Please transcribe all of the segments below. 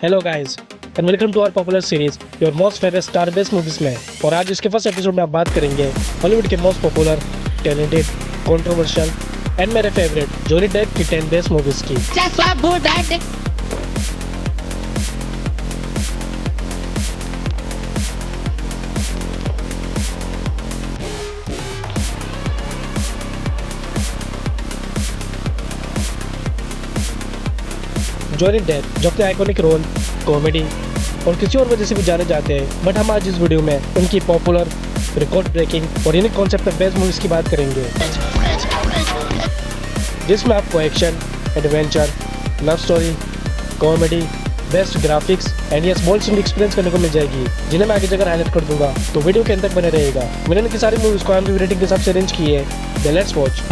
Hello guys and welcome to our popular series your most favourite star based movies में। और आज इसके first episode में आप बात करेंगे हॉलीवुड के most popular, talented, controversial and मेरे फेवरेट जॉनी डेप की 10 बेस्ट मूवीज की। जॉनी डेप जो अपने आइकॉनिक रोल, कॉमेडी और किसी और वजह से भी जाने जाते हैं, बट हम आज इस वीडियो में उनकी पॉपुलर, रिकॉर्ड ब्रेकिंग और unique concept of best movies की बात करेंगे, जिसमें आपको action, adventure, love story, comedy, best graphics and yes bold scene experience करने को मिल जाएगी, जिन्हें मैं आगे जगह हाईलाइट कर दूंगा, तो वीडियो के अंत तक बने रहेगा। मैंने इनकी सारी मूवीज को IMDb रेटिंग के हिसाब से अरेंज की है, देन लेट्स वॉच।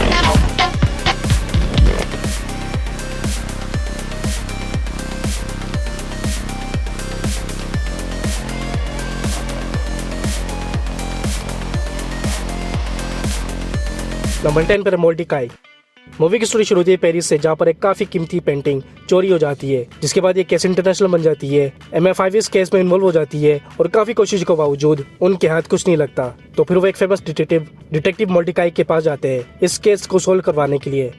नंबर 10 पर मोल्डिकाई। मूवी की स्टोरी शुरू होती है पेरिस से, जहाँ पर एक काफी कीमती पेंटिंग चोरी हो जाती है, जिसके बाद ये केस इंटरनेशनल बन जाती है। MI5 इस केस में इन्वॉल्व हो जाती है और काफी कोशिश के बावजूद उनके हाथ कुछ नहीं लगता। तो फिर वो एक फेमस डिटेक्टिव मोल्डिकाई के पास जाते हैं इस केस को सोल्व करवाने के लिए।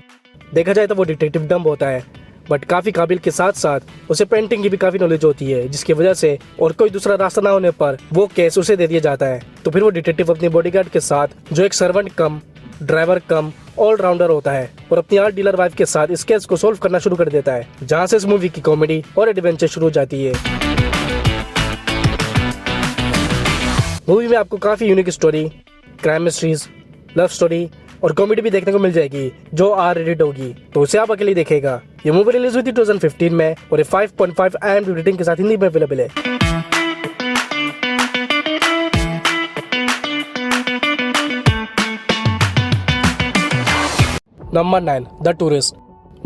देखा जाए तो वो डिटेक्टिव डम्ब होता है, बट काफी काबिल के साथ साथ उसे पेंटिंग की भी काफी नॉलेज होती है, जिसकी वजह से और कोई दूसरा रास्ता ना होने पर वो केस उसे दे दिया जाता है। तो फिर वो डिटेक्टिव अपने बॉडीगार्ड के साथ, जो एक सर्वेंट कम ड्राइवर कम ऑलराउंडर होता है, और अपनी आर्ट डीलर वाइफ के साथ इस केस को सोल्व करना शुरू कर देता है, जहां से इस मूवी की कॉमेडी और एडवेंचर शुरू हो जाती है। मूवी में आपको काफी unique story, crime mysteries, love story और कॉमेडी भी देखने को मिल जाएगी, जो R-rated होगी, तो उसे आप अकेले देखेगा। ये मूवी रिलीज हुई थी 2015 में और 5.5 IMDb रेटिंग के साथ हिंदी में अवेलेबल है। Number 9 the tourist.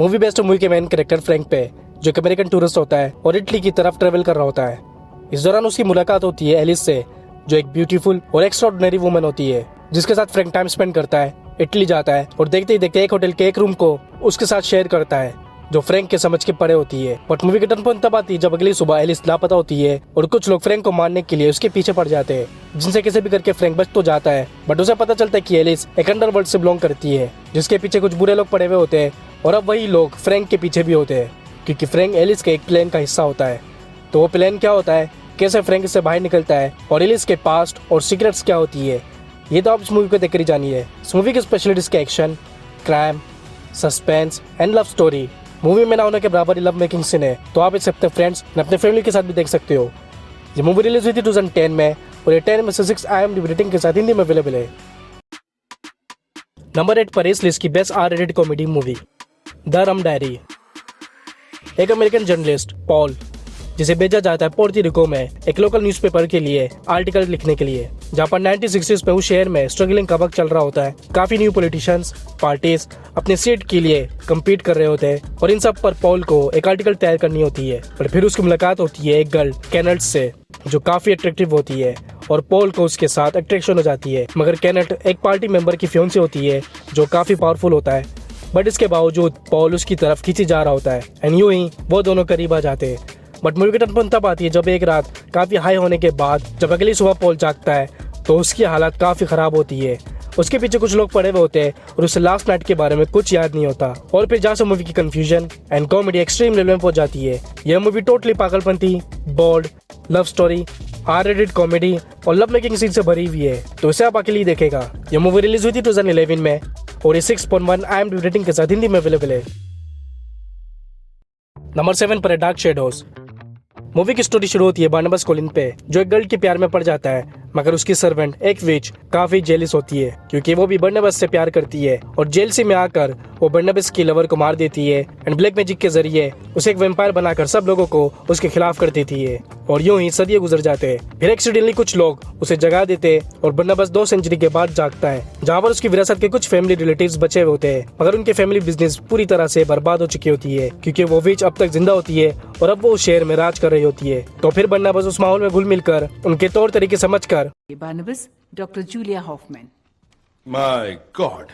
Movie based movie के मेन कैरेक्टर फ्रैंक पे, जो एक अमेरिकन टूरिस्ट होता है और इटली की तरफ ट्रेवल कर रहा होता है। इस दौरान उसकी मुलाकात होती है एलिस से, जो एक ब्यूटीफुल और एक्स्ट्राऑर्डिनरी वुमन होती है, जिसके साथ फ्रैंक टाइम स्पेंड करता है, इटली जाता है और देखते ही देखते एक होटल के एक रूम को उसके साथ शेयर करता है, जो फ्रैंक के समझ के परे होती है। बट मूवी की टर्न पॉइंट तब आती है जब अगली सुबह एलिस लापता होती है और कुछ लोग फ्रैंक को मारने के लिए उसके पीछे पड़ जाते हैं, जिनसे कैसे भी करके फ्रैंक बच तो जाता है, बट उसे पता चलता है कि एलिस एक अंडरवर्ल्ड से बिलोंग करती है, जिसके पीछे कुछ बुरे लोग पड़े हुए होते हैं, और अब वही लोग फ्रैंक के पीछे भी होते हैं, क्योंकि फ्रैंक एलिस के एक प्लान का हिस्सा होता है। तो वो प्लान क्या होता है, कैसे फ्रैंक इससे बाहर निकलता है और एलिस के पास्ट और सीक्रेट्स क्या होती है, ये तो आप इस मूवी को देखकर ही जानिए। इस मूवी की स्पेशलिटी इसके action, crime, suspense and love story. Movie में ना होने के बराबर ही लव मेकिंग सीन है, तो आप इसे अपने फ्रेंड्स और अपने फैमिली के साथ भी देख सकते हो। ये मूवी रिलीज हुई थी 2010 में और ये 10 में से 6 IMDb रेटिंग के साथ हिंदी में अवेलेबल है। नंबर 8 पर इस लिस्ट की best R-rated comedy movie the rum diary. एक अमेरिकन जर्नलिस्ट पॉल, जिसे भेजा जाता है पोर्टो रिको में एक लोकल न्यूज़पेपर के लिए आर्टिकल लिखने के लिए, जहाँ पर 1960s में उस शहर में स्ट्रगलिंग का वक्त चल रहा होता है। काफी न्यू पॉलिटिशियंस, पार्टीज अपने सीट के लिए कम्पीट कर रहे होते हैं और इन सब पर पॉल को एक आर्टिकल तैयार करनी होती है। पर फिर उसकी मुलाकात होती है एक गर्ल कैनेट से, जो काफी अट्रैक्टिव होती है और पॉल को उसके साथ अट्रैक्शन हो जाती है। मगर कैनेट एक पार्टी मेंबर की फियोंसी होती है, जो काफी पावरफुल होता है, बट इसके बावजूद पॉल उसकी तरफ खींची जा रहा होता है एंड यूं ही वो दोनों करीब आ जाते हैं। बट मूवी की टर्न पॉइंट तब आती है जब एक रात काफी हाई होने के बाद जब अगली सुबह पॉल जागता है, तो उसकी हालत काफी खराब होती है। उसके पीछे कुछ लोग पड़े हुए होते हैं और उसे लास्ट नाइट के बारे में कुछ याद नहीं होता, और फिर जहाँ से मूवी की confusion and comedy extreme level में पहुंच जाती है। यह मूवी टोटली पागलपंती, bold, love story, R-rated comedy और लव मेकिंग सीन से भरी हुई है, तो इसे आप अकेले देखेगा। यह मूवी रिलीज हुई थी 2011 में और ये 6.1 IMDb रेटिंग के साथ हिंदी में अवेलेबल है। नंबर 7 पर है डार्क शेडोज। मूवी की स्टोरी शुरू होती है बार्नबास कोलिन पे, जो एक गर्ल के प्यार में पड़ जाता है, मगर उसकी सर्वेंट एक विच काफी जेलिस होती है, क्योंकि वो भी बार्नबास से प्यार करती है, और जेल से में आकर वो बार्नबास की लवर को मार देती है एंड ब्लैक मैजिक के जरिए उसे एक वैम्पायर बनाकर सब लोगों को उसके खिलाफ कर देती है। और यूं ही सदियों गुजर जाते हैं। फिर एक्सीडेंटली कुछ लोग उसे जगा देते और बार्नबास 2 सेंचुरी के बाद जागता है, जहाँ पर उसकी विरासत के कुछ फैमिली रिलेटिव्स बचे हुए होते हैं, मगर उनके फैमिली बिजनेस पूरी तरह से बर्बाद हो चुकी होती है, क्योंकि वो विच अब तक जिंदा होती है और अब वो उस शहर में राज कर रही होती है। तो फिर बार्नबास उस माहौल में घुल मिलकर उनके तौर तरीके समझकर Barnabas doctor Julia Hoffman. My god,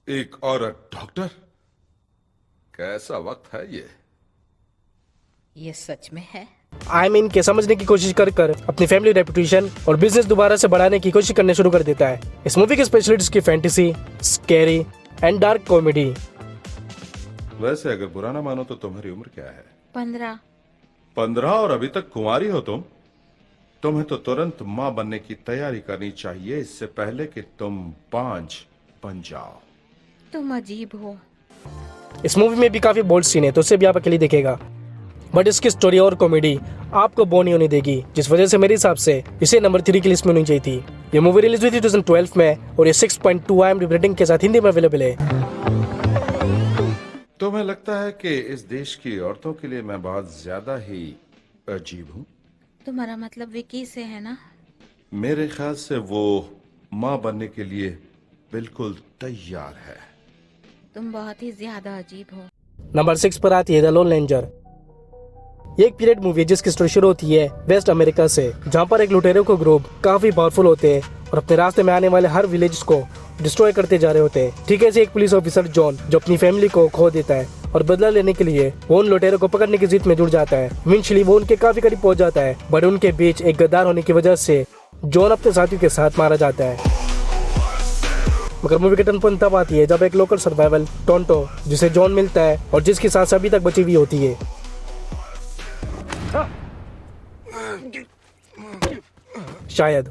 एक औरत डॉक्टर, कैसा वक्त है ये। ये सच में है? आई मीन के समझने की कोशिश कर कर अपनी फैमिली रेपुटेशन और बिजनेस दोबारा से बढ़ाने की कोशिश करने शुरू कर देता है। इस मूवी की स्पेशलिस्ट की fantasy, scary and dark comedy. वैसे अगर बुरा ना मानो तो तुम्हारी उम्र क्या है? 15। 15 और अभी तक कुंवारी हो तुम? तुम्हें तो तुरंत माँ बनने की तैयारी करनी चाहिए इससे पहले कि तुम 5 बन जाओ। तुम अजीब हो। इस मूवी में भी काफी बोल्ड सीन है तो उसे भी आप अकेले देखेगा, बट इसकी स्टोरी और कॉमेडी आपको बोर नहीं होने देगी, जिस वजह से मेरे हिसाब से इसे नंबर 3 की लिस्ट में होनी चाहिए थी। ये मूवी रिलीज हुई थी 2012 में और ये 6.2 IMDb रेटिंग के साथ हिंदी में अवेलेबल है। तुम्हें लगता है कि इस देश की औरतों के लिए मैं बहुत ज्यादा ही अजीब हूँ? तुम्हारा मतलब विकी से है ना? मेरे ख्याल से वो माँ बनने के लिए बिल्कुल तैयार है। तुम बहुत ही ज्यादा अजीब हो। नंबर 6 पर आती है द लोन रेंजर। ये एक पीरियड मूवी है जिसकी स्टोरी शुरू होती है वेस्ट अमेरिका से, जहाँ पर एक लुटेरों को ग्रुप काफी पावरफुल होते हैं और अपने रास्ते में आने वाले हर विलेज को डिस्ट्रॉय करते जा रहे होते हैं। ठीक है, एक पुलिस ऑफिसर जॉन जो अपनी फैमिली को खो देता है और बदला लेने के लिए वो उन लुटेरों को पकड़ने की जिद में जुड़ जाता है। इवेंचुअली वो उनके काफी करीब पहुंच जाता है, बट उनके बीच एक गद्दार होने की वजह से जॉन अपने साथियों के साथ मारा जाता है। मगर मूवी की टर्न पॉइंट तब आती है जब एक लोकल सर्वाइवल टोंटो जिसे जॉन मिलता है और जिसकी सांस अभी तक बची हुई होती है। शायद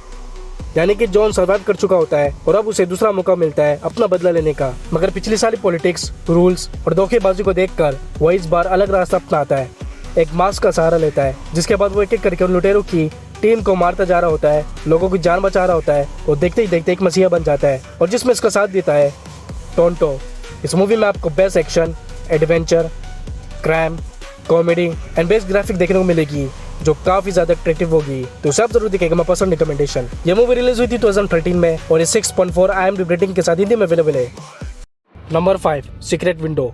यानी कि जॉन सर्वाइव कर चुका होता है और अब उसे दूसरा मौका मिलता है अपना बदला लेने का। मगर पिछली सारी पॉलिटिक्स, रूल्स और धोखेबाजी को देखकर वो इस बार अलग रास्ता अपनाता है। एक मास्क का सहारा लेता है, जिसके बाद वो एक एक करके उन लुटेरों की टीम को मारता जा रहा होता है, लोगों की जान बचा रहा होता है और देखते ही देखते एक मसीहा बन जाता है और जिसमें इसका साथ देता है टोंटो। इस मूवी में आपको best action, adventure, crime, comedy and best graphic देखने को मिलेगी जो काफी ज्यादा अट्रैक्टिव होगी, तो सब जरूर दिखेगा। मैं पर्सनल रिकमेंडेशन। ये मूवी रिलीज हुई थी 2013 में और ये 6.4 IMDb रेटिंग के साथ हिंदी में अवेलेबल है। Number 5 secret window.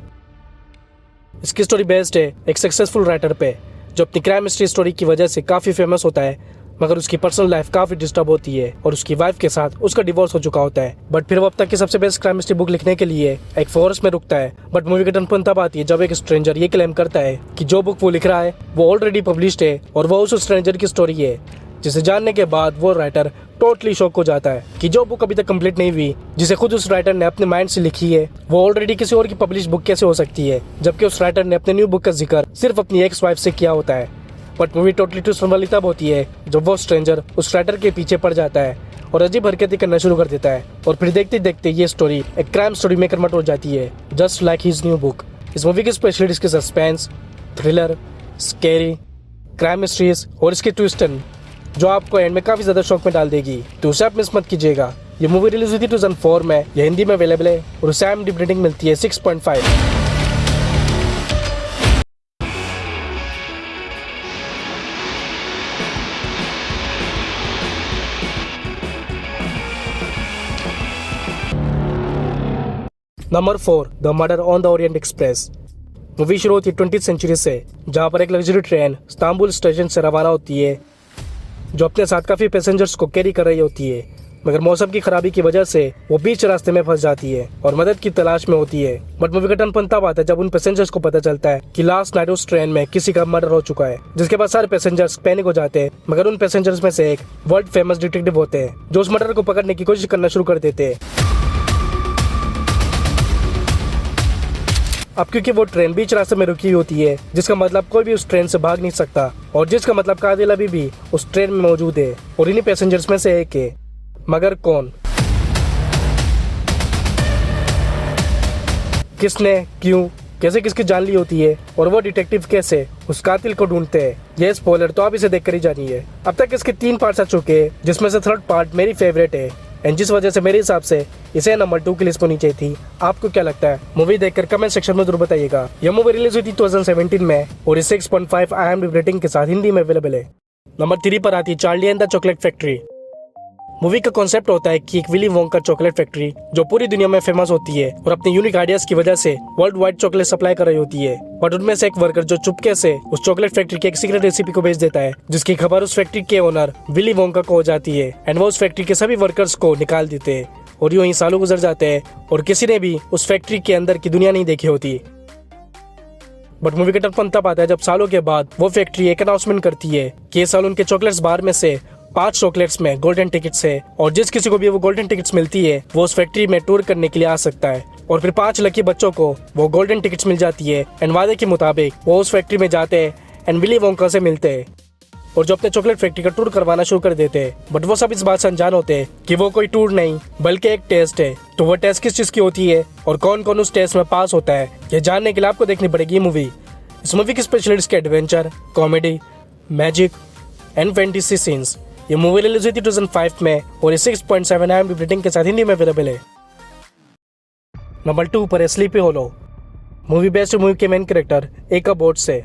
इसकी स्टोरी बेस्ड है एक सक्सेसफुल राइटर पे जो अपनी क्राइम मिस्ट्री स्टोरी की वजह से काफी फेमस होता है, मगर उसकी पर्सनल लाइफ काफी डिस्टर्ब होती है और उसकी वाइफ के साथ उसका डिवोर्स हो चुका होता है। बट फिर वो अब तक की सबसे बेस्ट क्राइम मिस्ट्री बुक लिखने के लिए एक फॉरेस्ट में रुकता है। बट मूवी की टर्न पॉइंट तब आती है जब एक स्ट्रेंजर ये क्लेम करता है कि जो बुक वो लिख रहा है वो ऑलरेडी पब्लिश्ड है और वो उस स्ट्रेंजर की स्टोरी है, जिसे जानने के बाद वो राइटर टोटली शॉक हो जाता है कि जो बुक अभी तक कंप्लीट नहीं हुई, जिसे खुद उस राइटर ने अपने माइंड से लिखी है, वो ऑलरेडी किसी और की पब्लिश बुक कैसे हो सकती है, जबकि उस राइटर ने अपने न्यू बुक का जिक्र सिर्फ अपनी एक्स वाइफ से किया होता है। बट मूवी टोटली ट्विस्ट वाली तब होती है जब वो स्ट्रेंजर उस राइटर के पीछे पड़ जाता है और अजीब हरकतें करना शुरू कर देता है और फिर देखते देखते ये स्टोरी एक क्राइम स्टोरी में कन्वर्ट हो जाती है, just like his new book. इस मूवी की स्पेशलिटी इसके suspense, thriller, scary, crime mysteries और इसके ट्विस्ट जो आपको एंड में काफी ज्यादा शॉक में डाल देगी, तो उसे आप मिस मत कीजिएगा। ये मूवी रिलीज हुई थी 2004 में, ये हिंदी में अवेलेबल है और उसे IMDb रेटिंग मिलती है 6.5। Number 4 the murder on the Orient express. Movie शुरू होती है 20th सेंचुरी से, जहाँ पर एक लग्जरी ट्रेन इस्तांबुल स्टेशन से रवाना होती है जो अपने साथ काफ़ी पैसेंजर्स को कैरी कर रही होती है। मगर मौसम की खराबी की वजह से वो बीच रास्ते में फंस जाती है और मदद की तलाश में होती है। बट मूवी का टर्न पॉइंट तब आता है जब उन पैसेंजर्स को पता चलता है कि लास्ट नाइट उस ट्रेन में किसी का मर्डर हो चुका है, जिसके बाद सारे पैसेंजर्स पैनिक हो जाते हैं। मगर उन पैसेंजर्स में से एक वर्ल्ड फेमस डिटेक्टिव होते हैं जो उस मर्डर को पकड़ने की कोशिश करना शुरू कर देते हैं। अब क्योंकि वो ट्रेन बीच रास्ते में रुकी होती है, जिसका मतलब कोई भी उस ट्रेन से भाग नहीं सकता और जिसका मतलब कादिल अभी भी उस ट्रेन में मौजूद है और इन्हीं पैसेंजर्स में से एक है। मगर कौन, किसने, क्यों, कैसे किसकी जान ली होती है और वो डिटेक्टिव कैसे उस कातिल को ढूंढते हैं, ये स्पॉइलर तो आप इसे देखकर ही जानिए। अब तक इसके 3 पार्ट्स आ चुके हैं, जिसमें से थर्ड पार्ट मेरी फेवरेट है एंड जिस वजह से मेरे हिसाब से इसे नंबर 2 की लिस्ट होनी चाहिए थी। आपको क्या लगता है? मूवी देखकर कमेंट सेक्शन में जरूर बताइएगा। यह मूवी रिलीज हुई थी 2017 में और इस 6.5 IMDb रेटिंग के साथ हिंदी में अवेलेबल है। नंबर 3 पर आती है Charlie and the chocolate factory. Movie का कॉन्सेप्ट होता है कि एक विली वोंका चॉकलेट फैक्ट्री जो पूरी दुनिया में फेमस होती है और अपने यूनिक आइडियाज की वजह से वर्ल्ड वाइड चॉकलेट सप्लाई कर रही होती है। बट उनमें से एक वर्कर जो चुपके से उस चॉकलेट फैक्ट्री की एक सीक्रेट रेसिपी को भेज देता है, जिसकी खबर उस फैक्ट्री के ओनर विली वोंका को हो जाती है एंड वो उस फैक्ट्री के सभी वर्कर्स को निकाल देते हैं और यूं ही सालों गुजर जाते हैं और किसी ने भी उस फैक्ट्री के अंदर की दुनिया नहीं देखी होती। बट मूवी का टर्न तब आता है जब सालों के बाद वो फैक्ट्री एक अनाउंसमेंट करती है कि इस साल उनके चॉकलेट्स बार में से 5 चॉकलेट्स में गोल्डन टिकट्स है और जिस किसी को भी वो गोल्डन टिकट्स मिलती है वो उस फैक्ट्री में टूर करने के लिए आ सकता है। और फिर 5 लकी बच्चों को वो गोल्डन टिकट्स मिल जाती है एंड वादे के मुताबिक वो उस फैक्ट्री में जाते हैं एंड विली वोंका से मिलते हैं और जो अपने चॉकलेट फैक्ट्री का टूर करवाना शुरू कर देते हैं। बट वो सब इस बात से अनजान होते हैं कि वो कोई टूर नहीं बल्कि एक टेस्ट है। तो वो टेस्ट किस चीज की होती है और कौन कौन उस टेस्ट में पास होता है, ये जानने के लिए आपको देखनी पड़ेगी मूवी। इस मूवी की स्पेशलिस्ट के adventure, comedy, magic and fantasy scenes. ये मूवी रिलीज हुई थी 2005 में और ये 6.7 IMDb रेटिंग के साथ हिंदी में अवेलेबल है। नंबर 2 पर है स्लीपी होलो। मूवी बेस्ड मूवी के मेन कैरेक्टर एक बोट से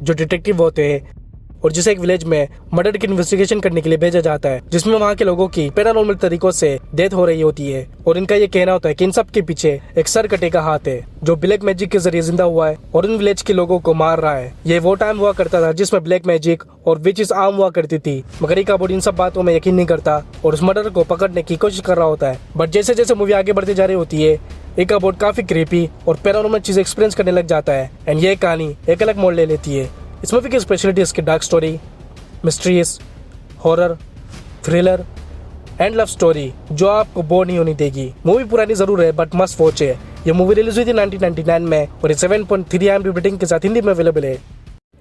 जो डिटेक्टिव होते हैं और जिसे एक विलेज में मर्डर की इन्वेस्टिगेशन करने के लिए भेजा जाता है, जिसमें वहाँ के लोगों की पैरानॉर्मल तरीकों से डेथ हो रही होती है और इनका ये कहना होता है कि इन सब के पीछे एक सर कटे का हाथ है जो ब्लैक मैजिक के जरिए जिंदा हुआ है और इन विलेज के लोगों को मार रहा है। ये वो टाइम हुआ करता था जिसमें ब्लैक मैजिक और विचेस आम हुआ करती थी, मगर इकाबोट इन सब बातों में यकीन नहीं करता और उस मर्डर को पकड़ने की कोशिश कर रहा होता है। बट जैसे जैसे मूवी आगे बढ़ती जा रही होती है इकाबोट काफी क्रीपी और पैरानॉर्मल चीजें एक्सपीरियंस करने लग जाता है एंड ये कहानी एक अलग मोड़ ले लेती है। इस मूवी की स्पेशलिटी इसकी dark story, mysteries, horror, thriller and love story जो आपको बोर नहीं होनी देगी। मूवी पुरानी जरूर है बट मस्ट वॉच है। ये मूवी रिलीज हुई थी 1999 में और ये 7.3 IMDb रेटिंग के साथ हिंदी में अवेलेबल है।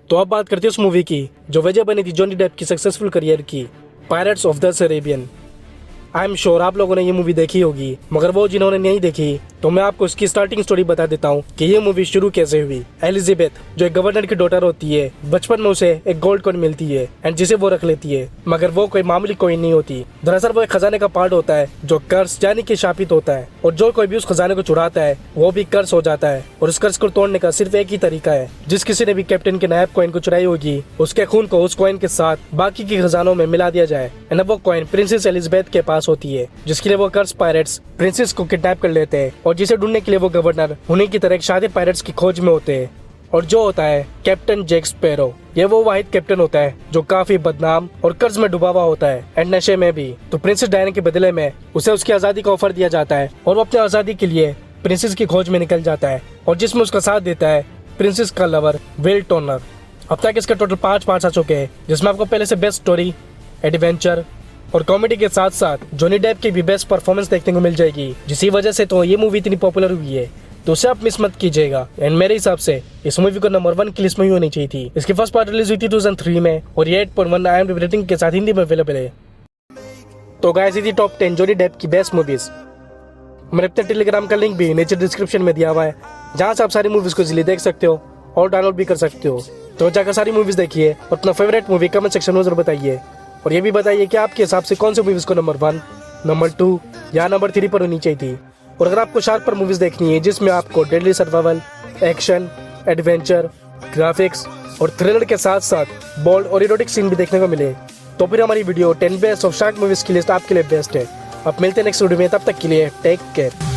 तो अब बात करते हैं उस मूवी की जो वजह बनी थी जॉनी डेप की सक्सेसफुल करियर की, pirates of the Caribbean. I am sure आप लोगों ने ये मूवी देखी होगी, मगर वो जिन्होंने नहीं देखी तो मैं आपको इसकी स्टार्टिंग स्टोरी बता देता हूँ कि ये मूवी शुरू कैसे हुई। एलिजाबेथ जो एक गवर्नर की डॉटर होती है, बचपन में उसे एक गोल्ड कॉइन मिलती है एंड जिसे वो रख लेती है, मगर वो कोई मामूली कॉइन नहीं होती। दरअसल वो एक खजाने का पार्ट होता है जो कर्स यानी कि शापित होता है और जो कोई भी उस खजाने को चुराता है वो भी कर्स हो जाता है। और उस कर्स को तोड़ने का सिर्फ एक ही तरीका है, जिस किसी ने भी कैप्टन के नायब कॉइन को चुराई होगी उसके खून को उस कॉइन के साथ बाकी के खजानों में मिला दिया जाए एंड अब वो कॉइन प्रिंसेस एलिजाबेथ के पास होती है, जिसके लिए वो कर्स पायरेट्स प्रिंसेस को किडनैप कर लेते हैं और जिसे ढूंढने के लिए वो गवर्नर उन्हीं की तरह एक शातिर पायरेट्स की खोज में होते हैं। और जो होता है कैप्टन जैक स्पैरो, ये वो वाहिद कैप्टन होता है जो काफी बदनाम और कर्ज में डूबा हुआ होता है एंड नशे में भी। तो प्रिंसेस डायना के बदले में उसे उसकी आजादी का ऑफर दिया जाता है और वो अपनी आजादी के लिए प्रिंसेस की खोज में निकल जाता है और जिसमें उसका साथ देता है प्रिंसेस का लवर विल टर्नर। अब तक इसके टोटल 5 पार्ट्स आ चुके हैं, जिसमें आपको पहले से बेस्ट स्टोरी, एडवेंचर और कॉमेडी के साथ साथ जॉनी डेप की भी बेस्ट परफॉर्मेंस देखने को मिल जाएगी, जिसी वजह से तो ये मूवी इतनी पॉपुलर हुई है। तो उसे आप मिस मत कीजिएगा एंड मेरे हिसाब से इस मूवी को नंबर 1 की लिस्ट में ही होनी चाहिए थी। इसकी फर्स्ट पार्ट रिलीज हुई थी 2003 में और ये 8.1 IMDb रेटिंग के साथ हिंदी में अवेलेबल है। तो गाइस ये थी टॉप 10 जॉनी डेप की बेस्ट मूवीज। मैंने अपने टेलीग्राम का लिंक भी नीचे डिस्क्रिप्शन में दिया हुआ है, जहाँ से आप सारी मूवीज को इजीली देख सकते हो और डाउनलोड भी कर सकते हो। तो जाकर सारी मूवीज देखिए और अपना फेवरेट मूवी कमेंट सेक्शन में जरूर बताइए और ये भी बताइए कि आपके हिसाब से कौन सी मूवीज को नंबर 1, नंबर 2 या नंबर 3 पर होनी चाहिए थी। और अगर आपको शार्प पर मूवीज देखनी है जिसमें आपको deadly survival, action, adventure, graphics और थ्रिलर के साथ साथ बोल्ड और इरोटिक सीन भी देखने को मिले, तो फिर हमारी video 10 best of shark movies की लिस्ट आपके लिए बेस्ट है। अब मिलते हैं नेक्स्ट वीडियो में, तब तक के लिए टेक केयर।